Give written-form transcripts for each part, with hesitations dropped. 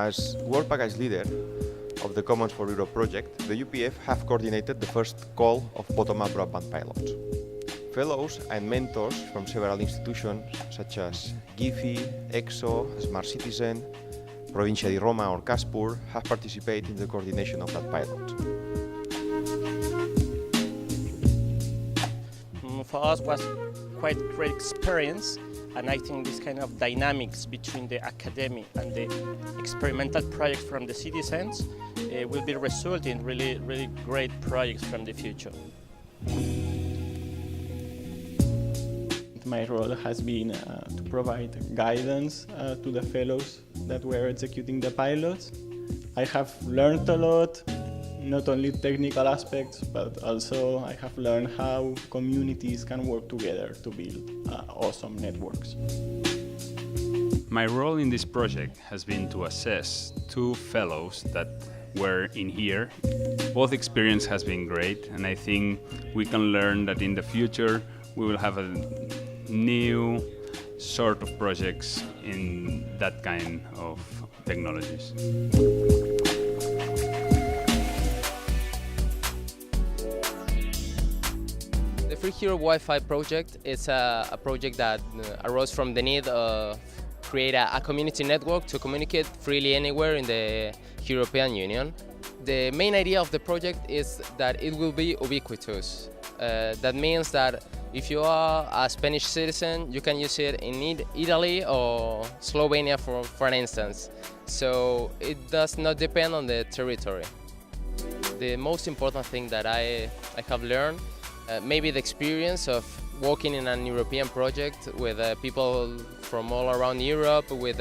As Work Package leader of the Commons for Europe project, the UPF have coordinated the first call of bottom-up broadband pilots. Fellows and mentors from several institutions such as GIFI, EXO, Smart Citizen, Provincia di Roma or Caspur have participated in the coordination of that pilot. For us was quite great experience, and I think this kind of dynamics between the academy and the experimental projects from the citizens will be resulting in really great projects from the future. My role has been to provide guidance to the fellows that were executing the pilots. I have learned a lot, not only technical aspects, but also I have learned how communities can work together to build awesome networks. My role in this project has been to assess two fellows that were in here. Both experience has been great, and I think we can learn that in the future we will have a new sort of projects in that kind of technologies. The Free Hero Wi-Fi project is a project that arose from the need of create a community network to communicate freely anywhere in the European Union. The main idea of the project is that it will be ubiquitous. That means that if you are a Spanish citizen, you can use it in Italy or Slovenia, for instance. So it does not depend on the territory. The most important thing that I have learned, maybe the experience of working in an European project with people from all around Europe with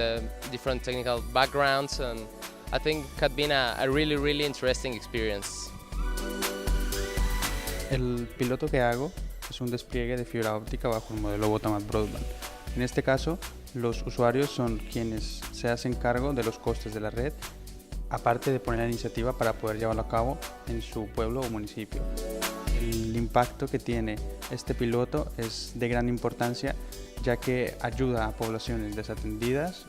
different technical backgrounds, and I think it had been a really interesting experience. El piloto que hago es un despliegue de fibra óptica bajo el modelo bottom-up broadband. En este caso, los usuarios son quienes se hacen cargo de los costes de la red, aparte de poner la iniciativa para poder llevarlo a cabo en su pueblo o municipio. El impacto que tiene este piloto es de gran importancia, ya que ayuda a poblaciones desatendidas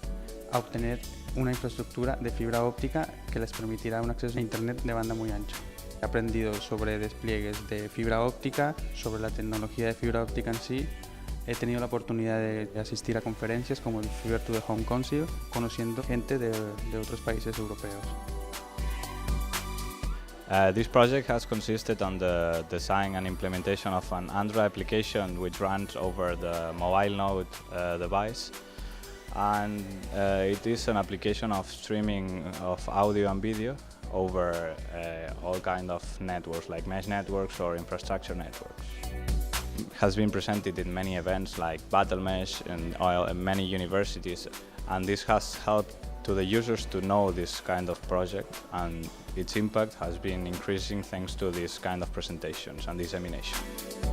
a obtener una infraestructura de fibra óptica que les permitirá un acceso a Internet de banda muy ancha. He aprendido sobre despliegues de fibra óptica, sobre la tecnología de fibra óptica en sí. He tenido la oportunidad de asistir a conferencias como el Fiber to the Home Council, conociendo gente de otros países europeos. This project has consisted on the design and implementation of an Android application which runs over the mobile node device, and it is an application of streaming of audio and video over all kind of networks like mesh networks or infrastructure networks. It has been presented in many events like Battle Mesh and many universities, and this has helped to the users to know this kind of project, and its impact has been increasing thanks to this kind of presentations and dissemination.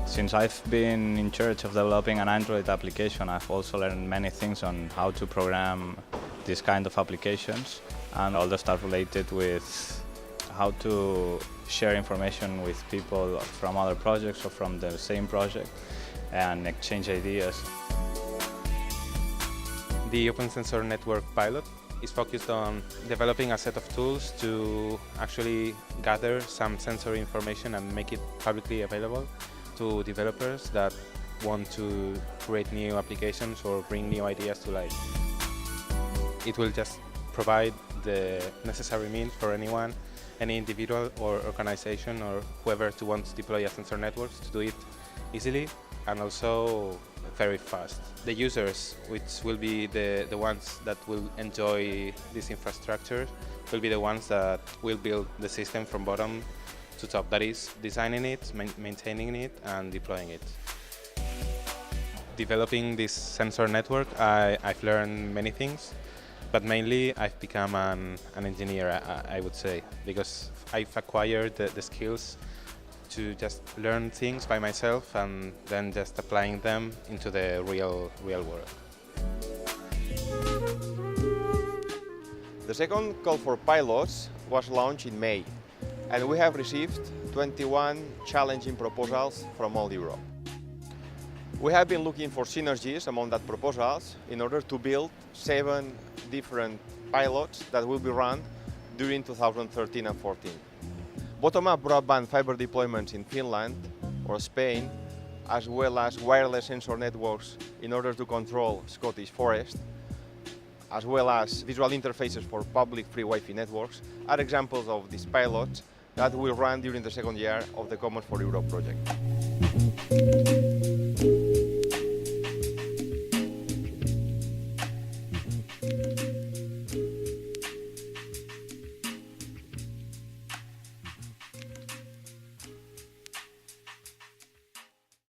Since I've been in charge of developing an Android application, I've also learned many things on how to program this kind of applications and all the stuff related with how to share information with people from other projects or from the same project and exchange ideas. The Open Sensor Network pilot is focused on developing a set of tools to actually gather some sensor information and make it publicly available to developers that want to create new applications or bring new ideas to life. It will just provide the necessary means for anyone, any individual or organization or whoever to want to deploy a sensor network to do it easily and also very fast. The users, which will be the ones that will enjoy this infrastructure, will be the ones that will build the system from bottom to top. That is, designing it, maintaining it, and deploying it. Developing this sensor network, I've learned many things, but mainly I've become an engineer, I would say, because I've acquired the skills to just learn things by myself and then just applying them into the real world. The second call for pilots was launched in May, and we have received 21 challenging proposals from all Europe. We have been looking for synergies among that proposals in order to build 7 different pilots that will be run during 2013 and 14. Bottom-up broadband fiber deployments in Finland or Spain, as well as wireless sensor networks in order to control Scottish forest, as well as visual interfaces for public free Wi-Fi networks, are examples of these pilots that will run during the second year of the Commons for Europe project.